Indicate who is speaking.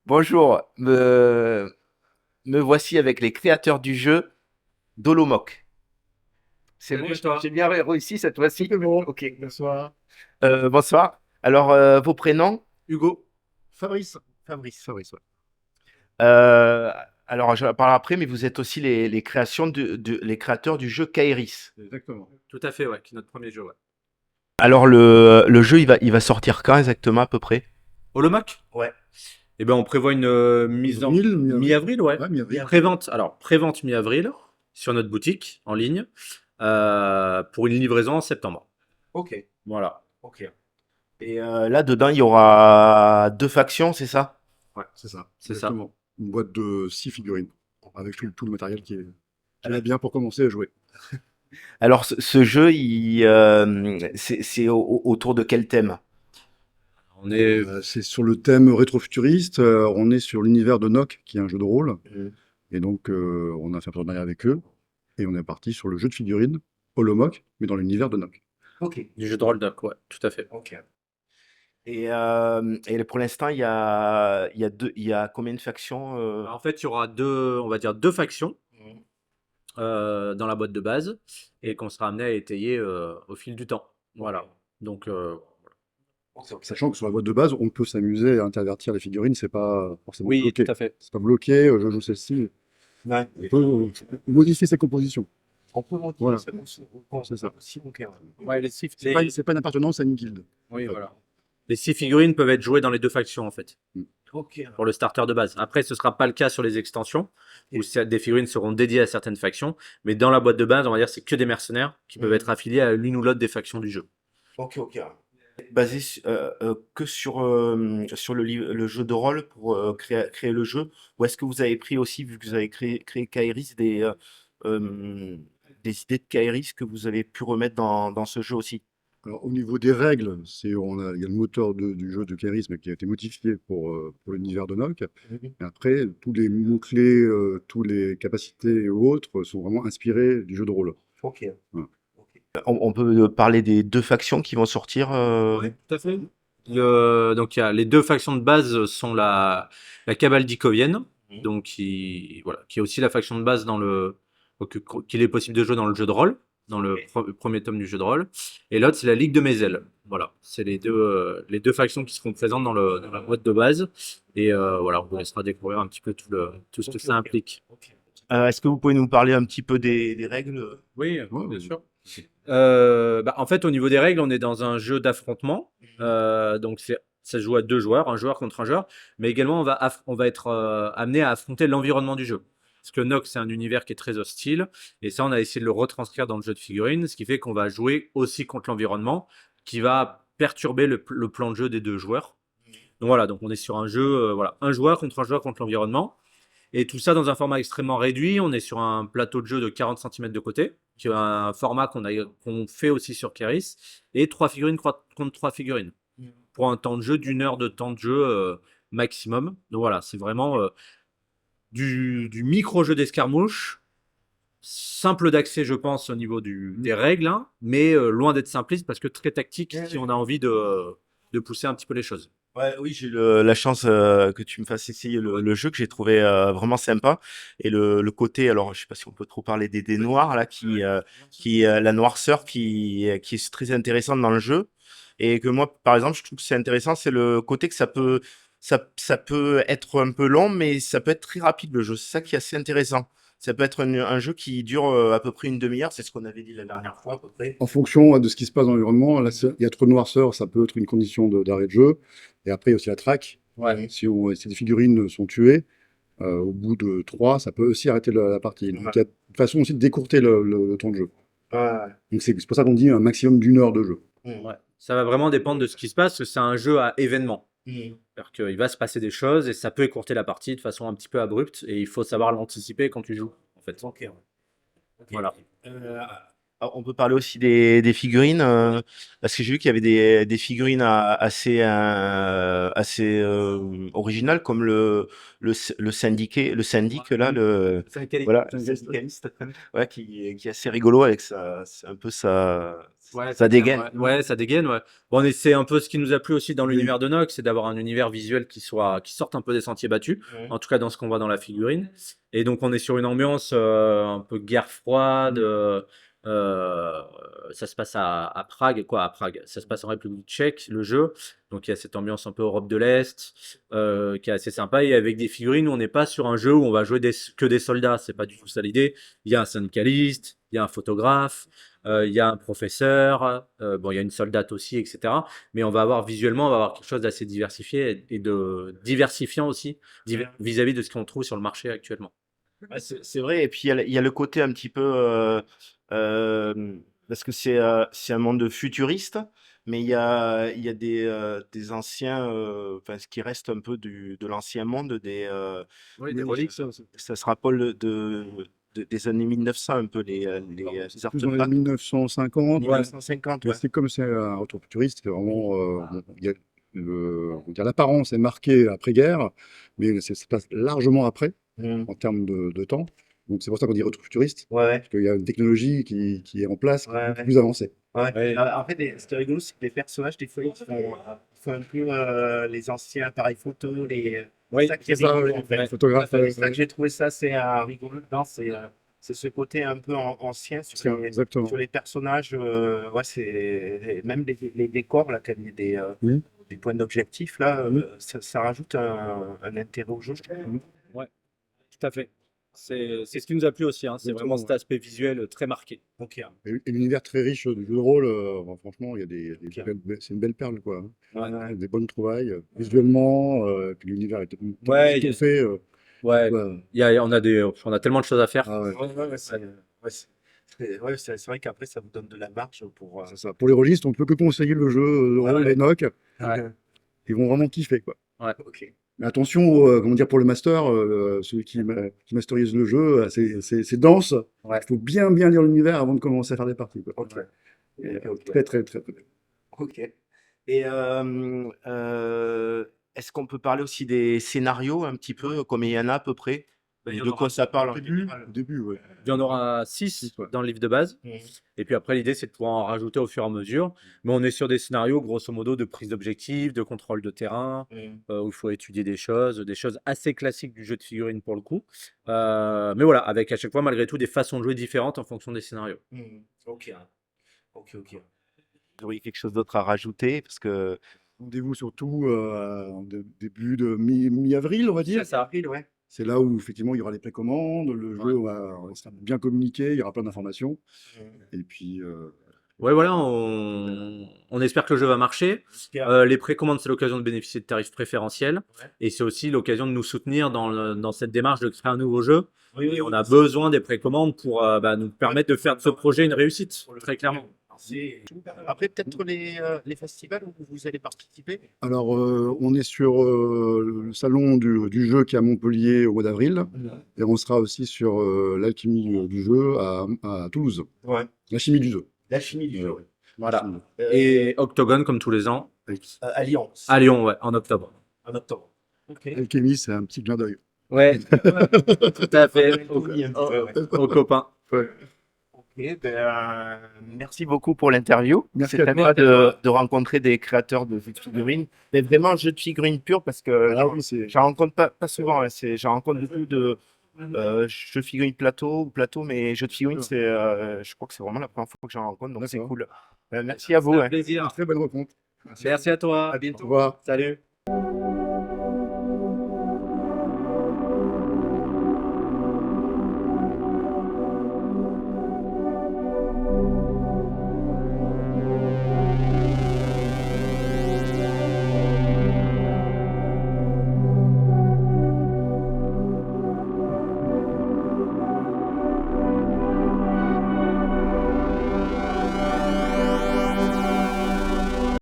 Speaker 1: Bonjour, me voici avec les créateurs du jeu Dolomok. C'est bon,
Speaker 2: Salut à toi.
Speaker 1: j'ai bien réussi cette fois-ci.
Speaker 2: C'est bon.
Speaker 1: Ok.
Speaker 2: Bonsoir.
Speaker 1: Bonsoir. Alors, vos prénoms?
Speaker 2: Hugo. Fabrice.
Speaker 1: Fabrice.
Speaker 2: Fabrice, ouais.
Speaker 1: Euh, alors, je parle après, mais vous êtes aussi les créations les créateurs du jeu Kairis.
Speaker 2: Exactement. Tout à fait, ouais, qui est notre premier jeu, ouais.
Speaker 1: Alors, le jeu, il va sortir quand exactement à peu près?
Speaker 2: Holomac?
Speaker 1: Ouais.
Speaker 2: Eh ben, on prévoit une mise en mi-avril, ouais.
Speaker 1: Ouais, mi-avril.
Speaker 2: Pré-vente, alors pré-vente mi-avril sur notre boutique en ligne pour une livraison en septembre.
Speaker 1: Ok,
Speaker 2: Voilà.
Speaker 1: ok. Et là, dedans, il y aura deux factions, c'est ça?
Speaker 2: Ouais, c'est ça. C'est ça. Exactement. Une boîte de 6 figurines avec tout le matériel qui va bien pour commencer à jouer.
Speaker 1: Alors, ce jeu, c'est autour de quel thème?
Speaker 2: On est C'est sur le thème rétrofuturiste. On est sur l'univers de Nock, qui est un jeu de rôle.
Speaker 1: Mhm.
Speaker 2: Et donc, on a fait un partenariat avec eux. Et on est parti sur le jeu de figurines Holomoc, mais dans l'univers de Nock.
Speaker 1: Ok,
Speaker 2: Du jeu de rôle Nock, ouais, tout à fait.
Speaker 1: ok. Et pour l'instant, il y a combien de factions
Speaker 2: En fait, il y aura deux, on va dire deux factions
Speaker 1: Mhm.
Speaker 2: dans la boîte de base et qu'on sera amené à étayer au fil du temps.
Speaker 1: Ok.
Speaker 2: Voilà. Donc,
Speaker 1: Ok, ok.
Speaker 2: sachant que sur la boîte de base, on peut s'amuser à intervertir les figurines, c'est pas forcément oui, bloqué. Tout à fait. C'est pas bloqué, je joue celle-ci.
Speaker 1: Ouais.
Speaker 2: On peut modifier sa composition.
Speaker 1: On peut monter
Speaker 2: Voilà,
Speaker 1: ça
Speaker 2: c'est ça.
Speaker 1: aussi, ok.
Speaker 2: Ouais, c'est pas une appartenance à une guilde. Oui, voilà. Les six figurines peuvent être jouées dans les deux factions en fait,
Speaker 1: Ouais. Ok.
Speaker 2: pour le starter de base. Après, ce sera pas le cas sur les extensions, où des figurines seront dédiées à certaines factions, mais dans la boîte de base, on va dire c'est que des mercenaires qui peuvent être
Speaker 1: Mhm.
Speaker 2: affiliés à l'une ou l'autre des factions du jeu.
Speaker 1: Ok, ok. Basé que sur le jeu de rôle pour créer le jeu, ou est-ce que vous avez pris aussi, vu que vous avez créé Kairis, euh, des idées de Kairis que vous avez pu remettre dans ce jeu aussi?
Speaker 2: Alors, au niveau des règles, il y a le moteur du jeu de charisme qui a été modifié pour l'univers de Nock.
Speaker 1: Mhm.
Speaker 2: Et après, tous les mots-clés, tous les capacités et autres sont vraiment inspirés du jeu de rôle.
Speaker 1: Ok.
Speaker 2: Voilà.
Speaker 1: Ok. On peut parler des deux factions qui vont sortir.
Speaker 2: Oui, tout à fait. Donc, les deux factions de base sont la cabale dicovienne,
Speaker 1: Mhm.
Speaker 2: donc voilà, qui est aussi la faction de base donc, qu'il est possible de jouer dans le jeu de rôle, dans le
Speaker 1: Ok.
Speaker 2: premier tome du jeu de rôle. Et l'autre, c'est la Ligue de Mézel. Voilà, c'est les deux factions qui seront présentes dans la boîte de base. Et voilà, on vous laissera découvrir un petit peu tout ce que
Speaker 1: Ok,
Speaker 2: ça
Speaker 1: ok.
Speaker 2: implique.
Speaker 1: Ok. Est-ce que vous pouvez nous parler un petit peu des règles?
Speaker 2: Oui,
Speaker 1: Ouais,
Speaker 2: bien
Speaker 1: ouais.
Speaker 2: sûr. En fait, au niveau des règles, on est dans un jeu d'affrontement. Donc, ça se joue à deux joueurs, un joueur contre un joueur. Mais également, on va être amené à affronter l'environnement du jeu. Parce que Nox, c'est un univers qui est très hostile. Et ça, on a essayé de le retranscrire dans le jeu de figurines. Ce qui fait qu'on va jouer aussi contre l'environnement qui va perturber le plan de jeu des deux joueurs. Donc voilà, donc on est sur un jeu, voilà, un joueur contre l'environnement. Et tout ça dans un format extrêmement réduit. On est sur un plateau de jeu de 40 centimètres de côté, qui est un format qu'on fait aussi sur Keris. Et trois figurines contre trois figurines. Pour un temps de jeu d'une heure de temps de jeu maximum. Donc voilà, c'est vraiment du micro-jeu d'escarmouche. Simple d'accès, je pense, au niveau des règles, hein, mais loin d'être simpliste parce que très tactique si on a envie de pousser un petit peu les choses.
Speaker 1: Ouais, oui, j'ai eu la chance que tu me fasses essayer le jeu que j'ai trouvé vraiment sympa. Et le côté, alors je sais pas si on peut trop parler des dés noirs là, la noirceur qui est très intéressante dans le jeu. Et que moi, par exemple, je trouve que c'est intéressant, c'est le côté que ça peut être un peu long, mais ça peut être très rapide le jeu. C'est ça qui est assez intéressant. Ça peut être un jeu qui dure à peu près une demi-heure, c'est ce qu'on avait dit la dernière fois à peu près.
Speaker 2: En fonction de ce qui se passe dans l'environnement, là, il y a trop de noirceur, ça peut être une condition d'arrêt de jeu. Et après, il y a aussi la traque.
Speaker 1: Ouais.
Speaker 2: Si des figurines sont tuées, au bout de 3, ça peut aussi arrêter la partie. Donc, il y a une façon aussi de décourter le temps de jeu.
Speaker 1: Ouais.
Speaker 2: Donc, c'est pour ça qu'on dit un maximum d'une heure de jeu.
Speaker 1: Ouais.
Speaker 2: Ouais. Ça va vraiment dépendre de ce qui se passe, parce que c'est un jeu à événement.
Speaker 1: Mm.
Speaker 2: C'est-à-dire qu'il va se passer des choses et ça peut écourter la partie de façon un petit peu abrupte et il faut savoir l'anticiper quand tu joues, en fait.
Speaker 1: Ok, ouais. Ok.
Speaker 2: Voilà.
Speaker 1: Euh, on peut parler aussi des figurines, parce que j'ai vu qu'il y avait des figurines assez originales, comme le syndiqué, le syndic là, voilà, syndicaliste, ouais, qui est assez rigolo avec c'est un peu sa,
Speaker 2: Ouais,
Speaker 1: Ça
Speaker 2: c'est clair,
Speaker 1: dégaine.
Speaker 2: ouais. Ouais, ça dégaine, ouais. Bon, et c'est un peu ce qui nous a plu aussi dans l'univers de Nox, c'est d'avoir un univers visuel qui sorte un peu des sentiers battus, en tout cas dans ce qu'on voit dans la figurine. Et donc on est sur une ambiance un peu guerre froide. Euh, Ça se passe à Prague, quoi, à Prague. Ça se passe en République tchèque, le jeu. Donc il y a cette ambiance un peu Europe de l'Est qui est assez sympa. Et avec des figurines, on n'est pas sur un jeu où on va jouer que des soldats. C'est pas du tout ça l'idée. Il y a un syndicaliste, il y a un photographe. Il y a un professeur, bon, il y a une soldate aussi, etc. Mais on va avoir visuellement, on va avoir quelque chose d'assez diversifié et de diversifiant aussi vis-à-vis de ce qu'on trouve sur le marché actuellement.
Speaker 1: Ouais, c'est vrai, et puis il y a le côté un petit peu, parce que c'est un monde futuriste, mais il y a des anciens, enfin ce qui reste un peu de l'ancien monde,
Speaker 2: Oui, des reliques, ça aussi.
Speaker 1: ça se rappelle des années 1900 un peu, les
Speaker 3: Plus dans les
Speaker 1: artefacts.
Speaker 3: 1950.
Speaker 1: 1950,
Speaker 3: Mais
Speaker 1: ouais.
Speaker 3: c'est comme c'est un retour futuriste, c'est vraiment, il y a on va dire l'apparence est marquée après-guerre, mais ça se passe largement après en termes de temps. Donc c'est pour ça qu'on dit retour futuriste,
Speaker 1: Ouais, ouais.
Speaker 3: parce qu'il y a une technologie qui est en place, qui est
Speaker 1: Ouais,
Speaker 3: beaucoup
Speaker 1: ouais.
Speaker 3: plus avancée.
Speaker 1: Ouais.
Speaker 2: Ouais.
Speaker 1: En fait, ce qui est rigolo, c'est que les personnages, des fois, ils font un peu les anciens appareils photo,
Speaker 2: Oui,
Speaker 1: c'est ça qui est
Speaker 3: C'est ça,
Speaker 1: rigolo,
Speaker 3: oui,
Speaker 1: en fait.
Speaker 3: le photographe,
Speaker 1: C'est ça que j'ai trouvé ça, c'est rigolo dedans, c'est ce côté un peu ancien
Speaker 3: exactement.
Speaker 1: sur les personnages. Ouais, c'est même les décors, là, quand il y a
Speaker 3: Oui.
Speaker 1: des points d'objectif, là,
Speaker 3: Oui.
Speaker 1: ça rajoute un intérêt au jeu, je trouve.
Speaker 2: Ouais, tout à fait. C'est ce qui nous a plu aussi, hein. C'est vraiment cet aspect visuel très marqué.
Speaker 1: Ok.
Speaker 3: Et l'univers très riche du jeu de rôle, bon, franchement, il y a
Speaker 1: Ok.
Speaker 3: c'est une belle perle, quoi.
Speaker 1: Ouais, ouais.
Speaker 3: Des bonnes trouvailles, visuellement, puis l'univers est tellement
Speaker 2: Ouais,
Speaker 3: bien fait.
Speaker 2: ouais.
Speaker 3: Ouais.
Speaker 2: On a tellement de choses à faire.
Speaker 3: Ah ouais.
Speaker 1: Ouais, c'est vrai qu'après, ça vous donne de la marge pour.
Speaker 3: C'est ça. Pour les rôlistes, on ne peut que conseiller le jeu de rôle
Speaker 1: ouais.
Speaker 3: Enoch.
Speaker 2: Ouais.
Speaker 3: Ils vont vraiment kiffer, quoi.
Speaker 2: Ouais.
Speaker 1: Ok.
Speaker 3: Mais attention, comment dire, pour le master, celui qui masterise le jeu, c'est dense.
Speaker 2: Ouais.
Speaker 3: Il faut bien lire l'univers avant de commencer à faire des parties, quoi.
Speaker 1: Ok.
Speaker 3: Et,
Speaker 1: Ok.
Speaker 3: très.
Speaker 1: Ok. Et est-ce qu'on peut parler aussi des scénarios un petit peu, comme il y en a à peu près?
Speaker 2: Ben, il y en
Speaker 1: De
Speaker 2: aura
Speaker 1: quoi ça parle en
Speaker 3: Au
Speaker 1: général?
Speaker 3: début, ouais.
Speaker 2: Il y en aura 6
Speaker 3: Ouais.
Speaker 2: dans le livre de base.
Speaker 1: Mhm.
Speaker 2: Et puis après, l'idée, c'est de pouvoir en rajouter au fur et à mesure. Mais on est sur des scénarios, grosso modo, de prise d'objectif, de contrôle de terrain,
Speaker 1: Mhm.
Speaker 2: où il faut étudier des choses assez classiques du jeu de figurines pour le coup. Mais voilà, avec à chaque fois, malgré tout, des façons de jouer différentes en fonction des scénarios.
Speaker 1: Mhm. Ok. Ok. Vous auriez quelque chose d'autre à rajouter? Parce que.
Speaker 3: Rendez-vous surtout début de mi-avril, on va dire.
Speaker 2: C'est ça.
Speaker 1: Ouais.
Speaker 3: C'est là où effectivement il y aura les précommandes, le jeu sera bien communiqué, il y aura plein d'informations. Et puis
Speaker 2: Ouais, voilà, on espère que le jeu va marcher. Les précommandes, c'est l'occasion de bénéficier de tarifs préférentiels.
Speaker 1: Ouais.
Speaker 2: Et c'est aussi l'occasion de nous soutenir dans cette démarche de créer un nouveau jeu.
Speaker 1: Oui,
Speaker 2: Et on a besoin des précommandes pour nous permettre de faire de ce projet une réussite, très clairement.
Speaker 1: Après, peut-être les festivals où vous allez participer?
Speaker 3: alors on est sur le salon du jeu qui est à Montpellier au mois d'avril, et on sera aussi sur l'alchimie du jeu à Toulouse.
Speaker 1: Ouais.
Speaker 3: La chimie du jeu.
Speaker 1: La chimie du jeu.
Speaker 3: Ouais.
Speaker 2: Voilà. Et Octogone, comme tous les ans,
Speaker 1: À Lyon.
Speaker 2: à Lyon, ouais, en octobre.
Speaker 1: En octobre. Ok.
Speaker 3: Alchimie, c'est un petit clin d'œil.
Speaker 2: Ouais, tout à fait,
Speaker 1: Ouais.
Speaker 2: aux copains.
Speaker 3: Ouais.
Speaker 1: Ok, merci beaucoup pour l'interview.
Speaker 3: Merci
Speaker 1: C'est
Speaker 3: à
Speaker 1: sympa
Speaker 2: toi.
Speaker 1: de rencontrer des créateurs de jeux de figurines, mais vraiment jeux de figurines purs parce que
Speaker 3: Ah oui, c'est
Speaker 1: j'en rencontre pas souvent. Hein. J'en rencontre beaucoup de jeux de figurines plateau, mais jeux de figurines, je crois que c'est vraiment la première fois que j'en rencontre, donc c'est
Speaker 3: D'accord.
Speaker 1: cool. Merci à vous.
Speaker 2: Un
Speaker 1: Hein.
Speaker 2: plaisir.
Speaker 3: une très bonne rencontre.
Speaker 2: Merci à toi.
Speaker 1: À bientôt.
Speaker 3: Au revoir.
Speaker 2: Salut.